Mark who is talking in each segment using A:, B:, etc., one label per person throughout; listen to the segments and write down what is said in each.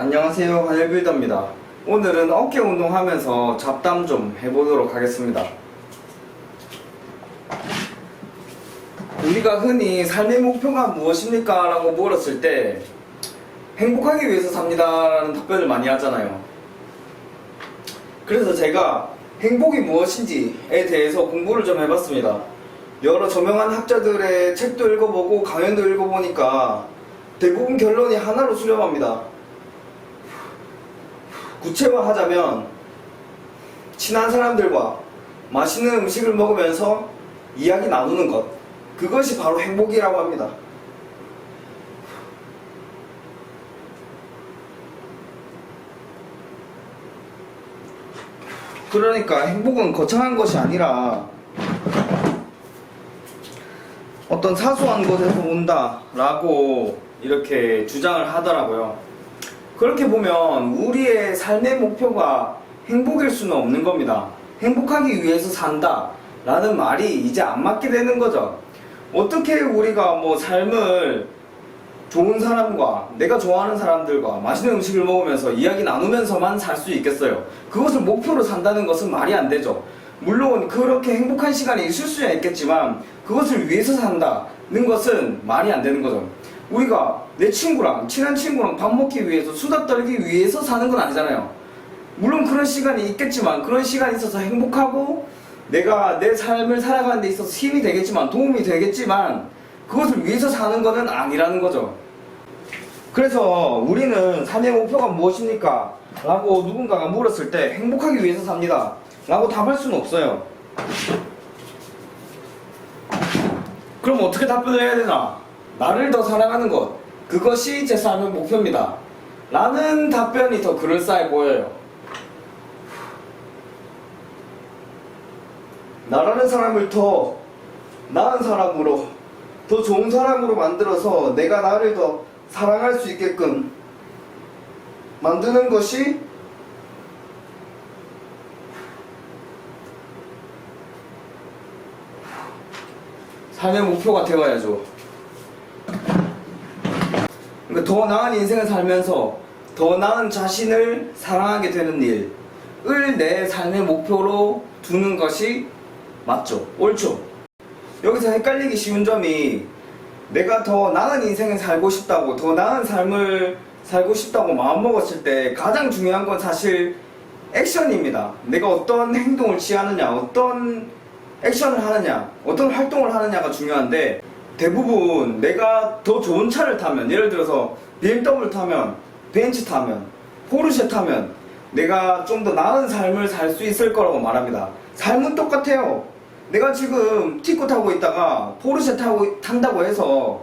A: 안녕하세요. 한일빌더입니다. 오늘은 어깨 운동하면서 잡담 좀 해보도록 하겠습니다. 우리가 흔히 삶의 목표가 무엇입니까? 라고 물었을 때 행복하기 위해서 삽니다 라는 답변을 많이 하잖아요. 그래서 제가 행복이 무엇인지에 대해서 공부를 좀 해봤습니다. 여러 저명한 학자들의 책도 읽어보고 강연도 읽어보니까 대부분 결론이 하나로 수렴합니다. 구체화하자면 친한 사람들과 맛있는 음식을 먹으면서 이야기 나누는 것, 그것이 바로 행복이라고 합니다. 그러니까 행복은 거창한 것이 아니라 어떤 사소한 것에서 온다 라고 이렇게 주장을 하더라고요. 그렇게 보면 우리의 삶의 목표가 행복일 수는 없는 겁니다. 행복하기 위해서 산다 라는 말이 이제 안 맞게 되는 거죠. 어떻게 우리가 뭐 삶을 좋은 사람과 내가 좋아하는 사람들과 맛있는 음식을 먹으면서 이야기 나누면서만 살 수 있겠어요. 그것을 목표로 산다는 것은 말이 안 되죠. 물론 그렇게 행복한 시간이 있을 수야 있겠지만 그것을 위해서 산다는 것은 말이 안 되는 거죠. 우리가 내 친구랑 친한 친구랑 밥 먹기 위해서 수다 떨기 위해서 사는 건 아니잖아요. 물론 그런 시간이 있겠지만 그런 시간이 있어서 행복하고 내가 내 삶을 살아가는 데 있어서 힘이 되겠지만 도움이 되겠지만 그것을 위해서 사는 것은 아니라는 거죠. 그래서 우리는 삶의 목표가 무엇입니까? 라고 누군가가 물었을 때 행복하기 위해서 삽니다 라고 답할 수는 없어요. 그럼 어떻게 답변을 해야 되나? 나를 더 사랑하는 것, 그것이 제 삶의 목표입니다 라는 답변이 더 그럴싸해 보여요. 나라는 사람을 더 나은 사람으로, 더 좋은 사람으로 만들어서 내가 나를 더 사랑할 수 있게끔 만드는 것이 삶의 목표가 되어야죠. 그러니까 더 나은 인생을 살면서 더 나은 자신을 사랑하게 되는 일을 내 삶의 목표로 두는 것이 맞죠. 옳죠. 여기서 헷갈리기 쉬운 점이 내가 더 나은 인생을 살고 싶다고, 더 나은 삶을 살고 싶다고 마음먹었을 때 가장 중요한 건 사실 액션입니다. 내가 어떤 행동을 취하느냐, 어떤 액션을 하느냐, 어떤 활동을 하느냐가 중요한데 대부분 내가 더 좋은 차를 타면, 예를 들어서 BMW 타면, 벤츠 타면, 포르쉐 타면 내가 좀 더 나은 삶을 살 수 있을 거라고 말합니다. 삶은 똑같아요. 내가 지금 티코 타고 있다가 포르쉐 탄다고 해서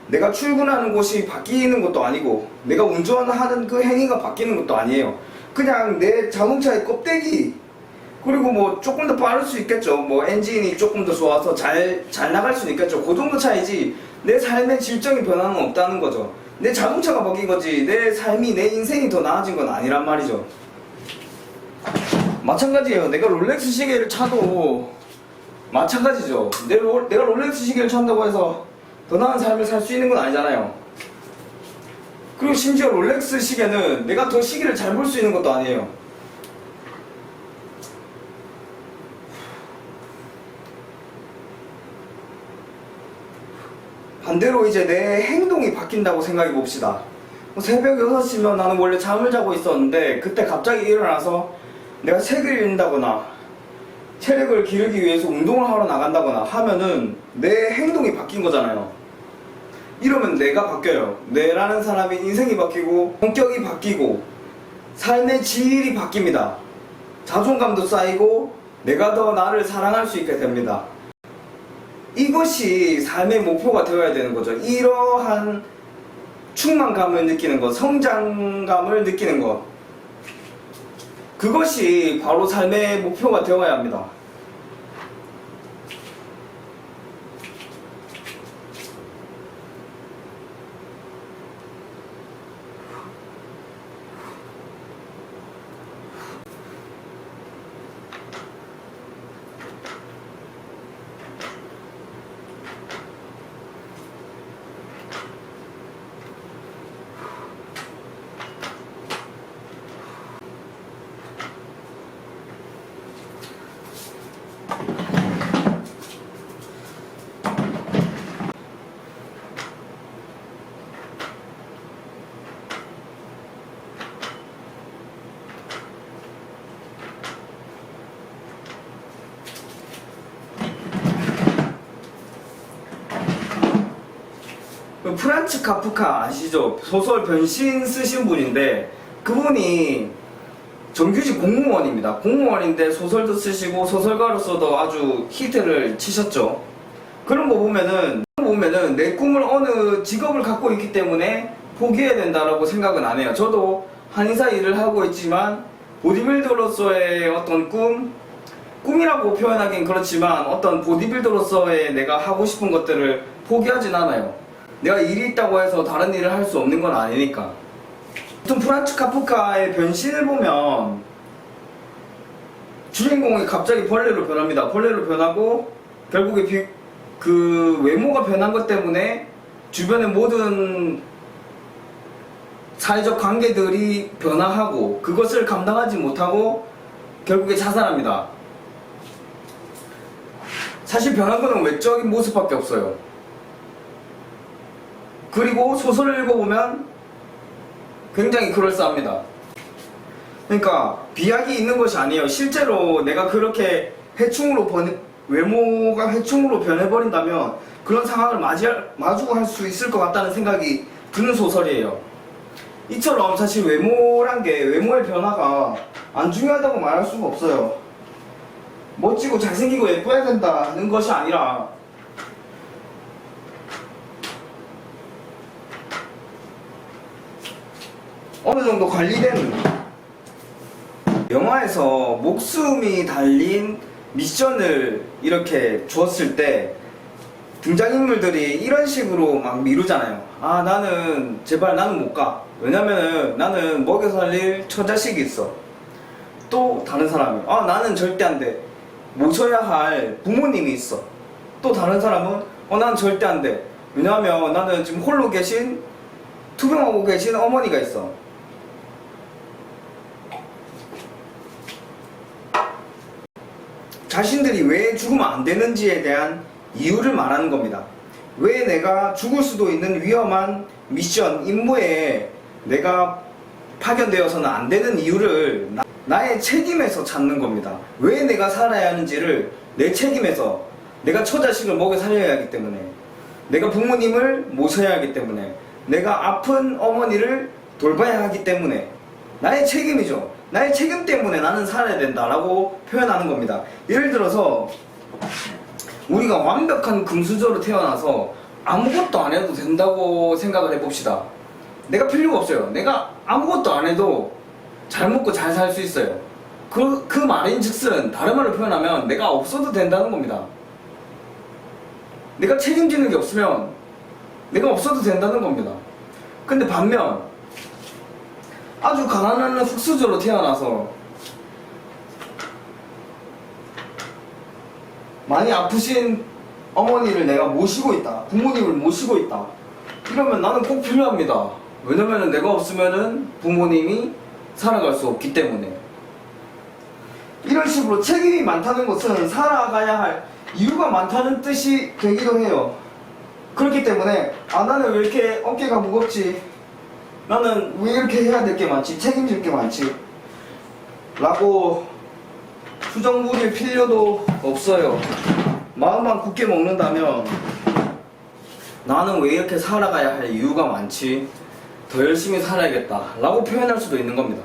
A: 내가 출근하는 곳이 바뀌는 것도 아니고 내가 운전하는 그 행위가 바뀌는 것도 아니에요. 그냥 내 자동차의 껍데기, 그리고 뭐 조금 더 빠를 수 있겠죠. 뭐 엔진이 조금 더 좋아서 잘 나갈 수는 있겠죠. 그 정도 차이지 내 삶의 질적인 변화는 없다는 거죠. 내 자동차가 바뀐 거지 내 삶이, 내 인생이 더 나아진 건 아니란 말이죠. 마찬가지예요. 내가 롤렉스 시계를 차도 마찬가지죠. 내가 롤렉스 시계를 찬다고 해서 더 나은 삶을 살 수 있는 건 아니잖아요. 그리고 심지어 롤렉스 시계는 내가 더 시계를 잘 볼 수 있는 것도 아니에요. 반대로 이제 내 행동이 바뀐다고 생각해 봅시다. 새벽 6시면 나는 원래 잠을 자고 있었는데 그때 갑자기 일어나서 내가 책을 읽는다거나 체력을 기르기 위해서 운동을 하러 나간다거나 하면은 내 행동이 바뀐 거잖아요. 이러면 내가 바뀌어요. 내라는 사람의 인생이 바뀌고 성격이 바뀌고 삶의 질이 바뀝니다. 자존감도 쌓이고 내가 더 나를 사랑할 수 있게 됩니다. 이것이 삶의 목표가 되어야 되는 거죠. 이러한 충만감을 느끼는 것, 성장감을 느끼는 것, 그것이 바로 삶의 목표가 되어야 합니다. 프란츠 카프카 아시죠? 소설 변신 쓰신 분인데 그분이 정규직 공무원입니다. 공무원인데 소설도 쓰시고 소설가로서도 아주 히트를 치셨죠. 그런 거 보면은 내 꿈을 어느 직업을 갖고 있기 때문에 포기해야 된다라고 생각은 안 해요. 저도 한의사 일을 하고 있지만 보디빌더로서의 어떤 꿈이라고 표현하긴 그렇지만 어떤 보디빌더로서의 내가 하고 싶은 것들을 포기하진 않아요. 내가 일이 있다고 해서 다른 일을 할 수 없는 건 아니니까. 아무튼 프란츠 카프카의 변신을 보면 주인공이 갑자기 벌레로 변합니다. 벌레로 변하고 결국에 그 외모가 변한 것 때문에 주변의 모든 사회적 관계들이 변화하고 그것을 감당하지 못하고 결국에 자살합니다. 사실 변한 거는 외적인 모습밖에 없어요. 그리고 소설을 읽어보면 굉장히 그럴싸합니다. 그러니까 비약이 있는 것이 아니에요. 실제로 내가 그렇게 외모가 해충으로 변해버린다면 그런 상황을 마주할 수 있을 것 같다는 생각이 드는 소설이에요. 이처럼 사실 외모의 변화가 안 중요하다고 말할 수가 없어요. 멋지고 잘생기고 예뻐야 된다는 것이 아니라 어느 정도 관리된 영화에서 목숨이 달린 미션을 이렇게 주었을 때 등장인물들이 이런 식으로 막 미루잖아요. 아, 제발 나는 못 가. 왜냐면은 나는 먹여 살릴 처자식이 있어. 또 다른 사람이 나는 절대 안 돼. 모셔야 할 부모님이 있어. 또 다른 사람은 나는 절대 안 돼. 왜냐하면 나는 지금 홀로 투병하고 계신 어머니가 있어. 자신들이 왜 죽으면 안 되는지에 대한 이유를 말하는 겁니다. 왜 내가 죽을 수도 있는 위험한 미션, 임무에 내가 파견되어서는 안 되는 이유를 나의 책임에서 찾는 겁니다. 왜 내가 살아야 하는지를 내 책임에서, 내가 처자식을 먹여 살려야 하기 때문에, 내가 부모님을 모셔야 하기 때문에, 내가 아픈 어머니를 돌봐야 하기 때문에, 나의 책임이죠. 나의 책임 때문에 나는 살아야 된다라고 표현하는 겁니다. 예를 들어서 우리가 완벽한 금수저로 태어나서 아무것도 안 해도 된다고 생각을 해봅시다. 내가 필요가 없어요. 내가 아무것도 안 해도 잘 먹고 잘 살 수 있어요. 그 말인 즉슨 다른 말로 표현하면 내가 없어도 된다는 겁니다. 내가 책임지는 게 없으면 내가 없어도 된다는 겁니다. 근데 반면 아주 가난한 흙수저로 태어나서 많이 아프신 어머니를 내가 모시고 있다, 부모님을 모시고 있다, 이러면 나는 꼭 필요합니다. 왜냐면은 내가 없으면은 부모님이 살아갈 수 없기 때문에. 이런 식으로 책임이 많다는 것은 살아가야 할 이유가 많다는 뜻이 되기도 해요. 그렇기 때문에 나는 왜 이렇게 어깨가 무겁지, 나는 왜 이렇게 해야 될 게 많지, 책임질 게 많지 라고 수정 부릴 필요도 없어요. 마음만 굳게 먹는다면 나는 왜 이렇게 살아가야 할 이유가 많지, 더 열심히 살아야겠다 라고 표현할 수도 있는 겁니다.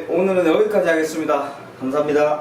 A: 오늘은 여기까지 하겠습니다. 감사합니다.